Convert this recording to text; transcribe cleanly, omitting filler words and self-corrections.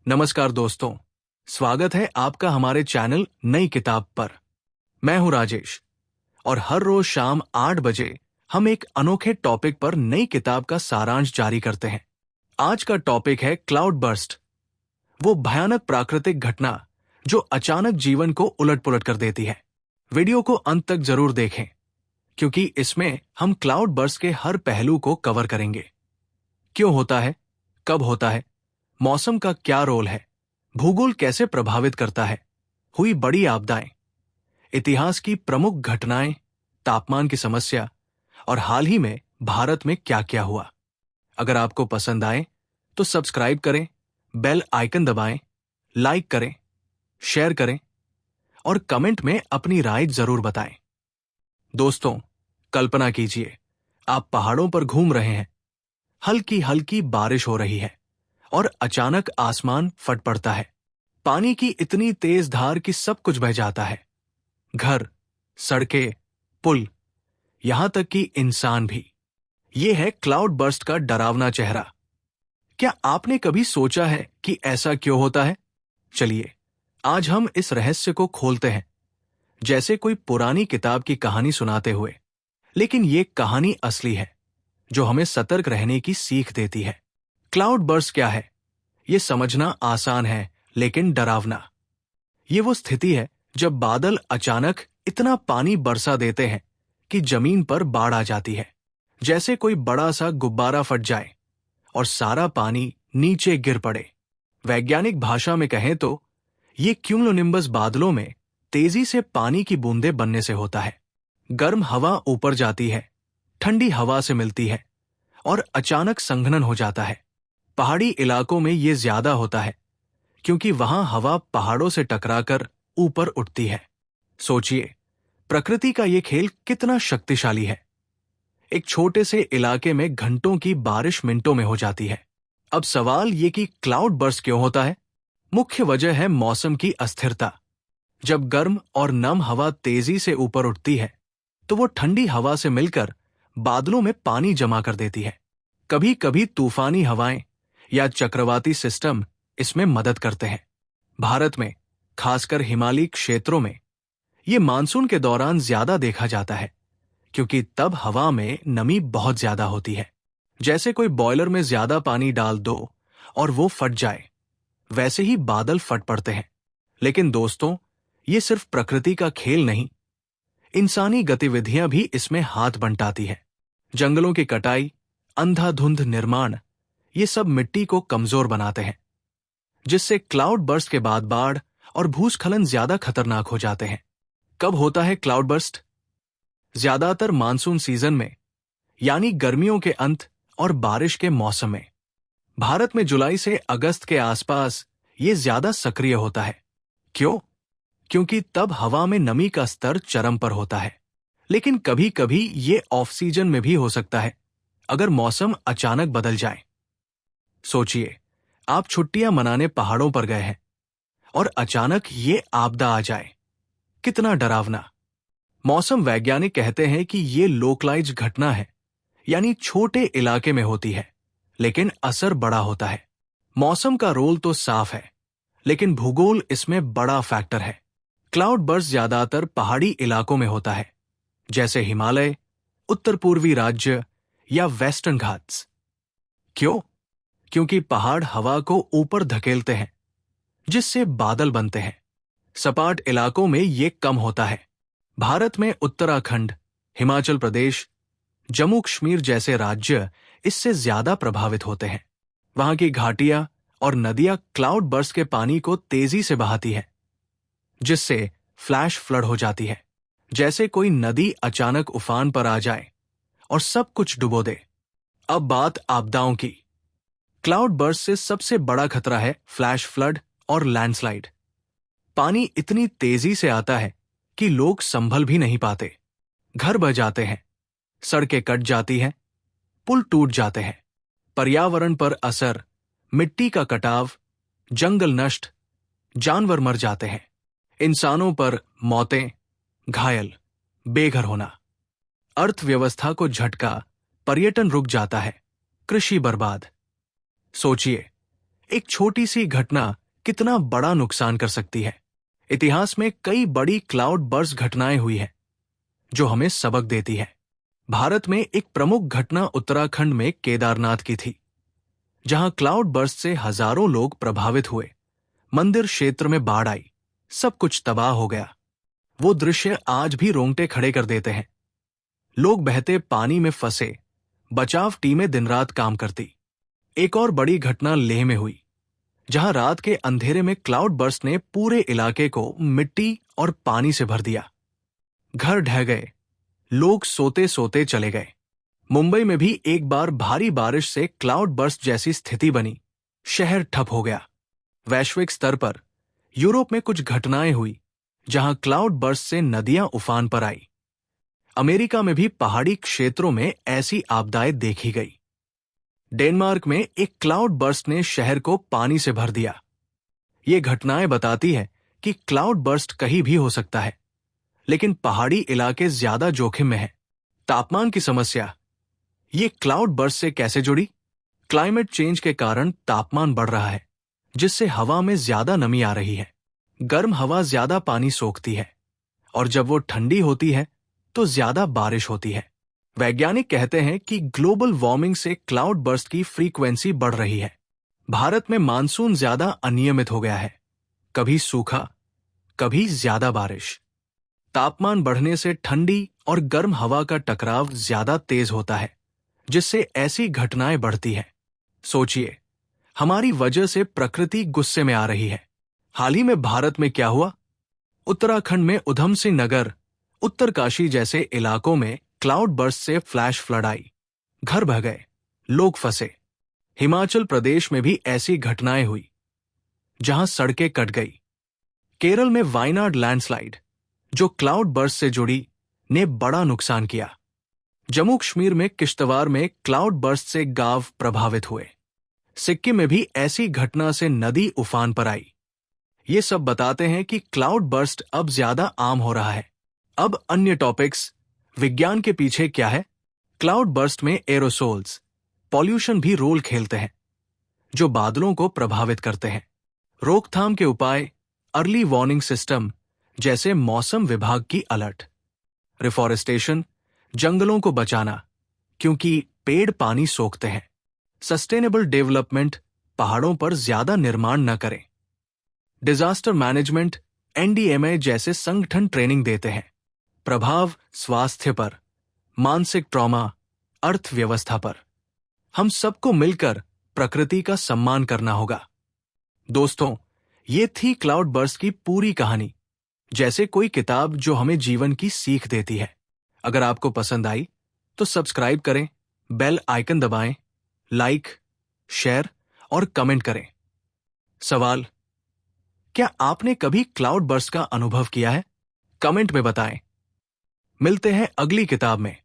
नमस्कार दोस्तों, स्वागत है आपका हमारे चैनल नई किताब पर। मैं हूं राजेश और हर रोज शाम 8 बजे हम एक अनोखे टॉपिक पर नई किताब का सारांश जारी करते हैं। आज का टॉपिक है क्लाउड बर्स्ट, वो भयानक प्राकृतिक घटना जो अचानक जीवन को उलट-पुलट कर देती है। वीडियो को अंत तक जरूर देखें क्योंकि इसमें हम क्लाउड बर्स्ट के हर पहलू को कवर करेंगे। क्यों होता है, कब होता है, मौसम का क्या रोल है, भूगोल कैसे प्रभावित करता है, हुई बड़ी आपदाएं, इतिहास की प्रमुख घटनाएं, तापमान की समस्या और हाल ही में भारत में क्या क्या हुआ। अगर आपको पसंद आए तो सब्सक्राइब करें, बेल आइकन दबाएं, लाइक करें, शेयर करें और कमेंट में अपनी राय जरूर बताएं। दोस्तों, कल्पना कीजिए आप पहाड़ों पर घूम रहे हैं, हल्की हल्की बारिश हो रही है और अचानक आसमान फट पड़ता है। पानी की इतनी तेज धार कि सब कुछ बह जाता है, घर, सड़कें, पुल, यहां तक कि इंसान भी। यह है क्लाउड बर्स्ट का डरावना चेहरा। क्या आपने कभी सोचा है कि ऐसा क्यों होता है? चलिए आज हम इस रहस्य को खोलते हैं, जैसे कोई पुरानी किताब की कहानी सुनाते हुए। लेकिन ये कहानी असली है जो हमें सतर्क रहने की सीख देती है। क्लाउड बर्स्ट क्या है, ये समझना आसान है लेकिन डरावना। ये वो स्थिति है जब बादल अचानक इतना पानी बरसा देते हैं कि जमीन पर बाढ़ आ जाती है, जैसे कोई बड़ा सा गुब्बारा फट जाए और सारा पानी नीचे गिर पड़े। वैज्ञानिक भाषा में कहें तो ये क्यूमुलोनिम्बस बादलों में तेजी से पानी की बूंदें बनने से होता है। गर्म हवा ऊपर जाती है, ठंडी हवा से मिलती है और अचानक संघनन हो जाता है। पहाड़ी इलाकों में ये ज्यादा होता है क्योंकि वहां हवा पहाड़ों से टकराकर ऊपर उठती है। सोचिए, प्रकृति का ये खेल कितना शक्तिशाली है। एक छोटे से इलाके में घंटों की बारिश मिनटों में हो जाती है। अब सवाल ये कि क्लाउड बर्स्ट क्यों होता है? मुख्य वजह है मौसम की अस्थिरता। जब गर्म और नम हवा तेजी से ऊपर उठती है तो वो ठंडी हवा से मिलकर बादलों में पानी जमा कर देती है। कभी कभी तूफानी हवाएं या चक्रवाती सिस्टम इसमें मदद करते हैं। भारत में, खासकर हिमालयी क्षेत्रों में, ये मानसून के दौरान ज्यादा देखा जाता है क्योंकि तब हवा में नमी बहुत ज्यादा होती है। जैसे कोई बॉयलर में ज्यादा पानी डाल दो और वो फट जाए, वैसे ही बादल फट पड़ते हैं। लेकिन दोस्तों, ये सिर्फ प्रकृति का खेल नहीं, इंसानी गतिविधियां भी इसमें हाथ बंटाती है। जंगलों की कटाई, अंधाधुंध निर्माण, ये सब मिट्टी को कमजोर बनाते हैं, जिससे क्लाउड बर्स्ट के बाद बाढ़ और भूस्खलन ज्यादा खतरनाक हो जाते हैं। कब होता है क्लाउड बर्स्ट? ज्यादातर मानसून सीजन में, यानी गर्मियों के अंत और बारिश के मौसम में। भारत में जुलाई से अगस्त के आसपास ये ज्यादा सक्रिय होता है। क्यों? क्योंकि तब हवा में नमी का स्तर चरम पर होता है। लेकिन कभी कभी ये ऑफ सीजन में भी हो सकता है, अगर मौसम अचानक बदल जाए। सोचिए, आप छुट्टियां मनाने पहाड़ों पर गए हैं और अचानक ये आपदा आ जाए। कितना डरावना। मौसम वैज्ञानिक कहते हैं कि ये लोकलाइज्ड घटना है, यानी छोटे इलाके में होती है लेकिन असर बड़ा होता है। मौसम का रोल तो साफ है, लेकिन भूगोल इसमें बड़ा फैक्टर है। क्लाउड बर्स्ट ज्यादातर पहाड़ी इलाकों में होता है, जैसे हिमालय, उत्तर पूर्वी राज्य या वेस्टर्न घाट्स। क्यों? क्योंकि पहाड़ हवा को ऊपर धकेलते हैं, जिससे बादल बनते हैं। सपाट इलाकों में ये कम होता है। भारत में उत्तराखंड, हिमाचल प्रदेश, जम्मू कश्मीर जैसे राज्य इससे ज्यादा प्रभावित होते हैं। वहां की घाटियां और नदियां क्लाउड बर्स्ट के पानी को तेजी से बहाती है, जिससे फ्लैश फ्लड हो जाती है। जैसे कोई नदी अचानक उफान पर आ जाए और सब कुछ डुबो दे। अब बात आपदाओं की। क्लाउड बर्स्ट से सबसे बड़ा खतरा है फ्लैश फ्लड और लैंडस्लाइड। पानी इतनी तेजी से आता है कि लोग संभल भी नहीं पाते। घर बह जाते हैं, सड़कें कट जाती हैं, पुल टूट जाते हैं। पर्यावरण पर असर, मिट्टी का कटाव, जंगल नष्ट, जानवर मर जाते हैं। इंसानों पर मौतें, घायल, बेघर होना। अर्थव्यवस्था को झटका, पर्यटन रुक जाता है, कृषि बर्बाद। सोचिए, एक छोटी सी घटना कितना बड़ा नुकसान कर सकती है। इतिहास में कई बड़ी क्लाउड बर्स्ट घटनाएं हुई हैं जो हमें सबक देती है। भारत में एक प्रमुख घटना उत्तराखंड में केदारनाथ की थी, जहां क्लाउड बर्स्ट से हजारों लोग प्रभावित हुए। मंदिर क्षेत्र में बाढ़ आई, सब कुछ तबाह हो गया। वो दृश्य आज भी रोंगटे खड़े कर देते हैं। लोग बहते पानी में फंसे, बचाव टीमें दिन रात काम करती। एक और बड़ी घटना लेह में हुई, जहां रात के अंधेरे में क्लाउड बर्स्ट ने पूरे इलाके को मिट्टी और पानी से भर दिया। घर ढह गए, लोग सोते सोते चले गए। मुंबई में भी एक बार भारी बारिश से क्लाउड बर्स्ट जैसी स्थिति बनी, शहर ठप हो गया। वैश्विक स्तर पर यूरोप में कुछ घटनाएं हुई, जहां क्लाउड बर्स्ट से नदियां उफान पर आई। अमेरिका में भी पहाड़ी क्षेत्रों में ऐसी आपदाएं देखी गई। डेनमार्क में एक क्लाउड बर्स्ट ने शहर को पानी से भर दिया। ये घटनाएं बताती है कि क्लाउड बर्स्ट कहीं भी हो सकता है, लेकिन पहाड़ी इलाके ज्यादा जोखिम में हैं। तापमान की समस्या, ये क्लाउड बर्स्ट से कैसे जुड़ी? क्लाइमेट चेंज के कारण तापमान बढ़ रहा है, जिससे हवा में ज्यादा नमी आ रही है। गर्म हवा ज्यादा पानी सोखती है, और जब वो ठंडी होती है तो ज्यादा बारिश होती है। वैज्ञानिक कहते हैं कि ग्लोबल वार्मिंग से क्लाउड बर्स्ट की फ्रीक्वेंसी बढ़ रही है। भारत में मानसून ज्यादा अनियमित हो गया है, कभी सूखा, कभी ज्यादा बारिश। तापमान बढ़ने से ठंडी और गर्म हवा का टकराव ज्यादा तेज होता है, जिससे ऐसी घटनाएं बढ़ती हैं। सोचिए, हमारी वजह से प्रकृति गुस्से में आ रही है। हाल ही में भारत में क्या हुआ? उत्तराखंड में उधम सिंह नगर, उत्तरकाशी जैसे इलाकों में क्लाउड बर्स्ट से फ्लैश फ्लड आई, घर बह गए, लोग फंसे। हिमाचल प्रदेश में भी ऐसी घटनाएं हुई, जहां सड़कें कट गई। केरल में वायनाड लैंडस्लाइड, जो क्लाउड बर्स्ट से जुड़ी, ने बड़ा नुकसान किया। जम्मू कश्मीर में किश्तवाड़ में क्लाउड बर्स्ट से गांव प्रभावित हुए। सिक्किम में भी ऐसी घटना से नदी उफान पर आई। ये सब बताते हैं कि क्लाउड बर्स्ट अब ज्यादा आम हो रहा है। अब अन्य टॉपिक्स, विज्ञान के पीछे क्या है? क्लाउड बर्स्ट में एरोसोल्स, पॉल्यूशन भी रोल खेलते हैं, जो बादलों को प्रभावित करते हैं। रोकथाम के उपाय, अर्ली वार्निंग सिस्टम जैसे मौसम विभाग की अलर्ट। रिफॉरेस्टेशन, जंगलों को बचाना, क्योंकि पेड़ पानी सोखते हैं। सस्टेनेबल डेवलपमेंट, पहाड़ों पर ज्यादा निर्माण न करें। डिजास्टर मैनेजमेंट, एनडीएमए जैसे संगठन ट्रेनिंग देते हैं। प्रभाव स्वास्थ्य पर, मानसिक ट्रॉमा, अर्थव्यवस्था पर। हम सबको मिलकर प्रकृति का सम्मान करना होगा। दोस्तों, ये थी क्लाउड बर्स्ट की पूरी कहानी, जैसे कोई किताब जो हमें जीवन की सीख देती है। अगर आपको पसंद आई तो सब्सक्राइब करें, बेल आइकन दबाएं, लाइक, शेयर और कमेंट करें। सवाल, क्या आपने कभी क्लाउड बर्स्ट का अनुभव किया है? कमेंट में बताएं। मिलते हैं अगली किताब में।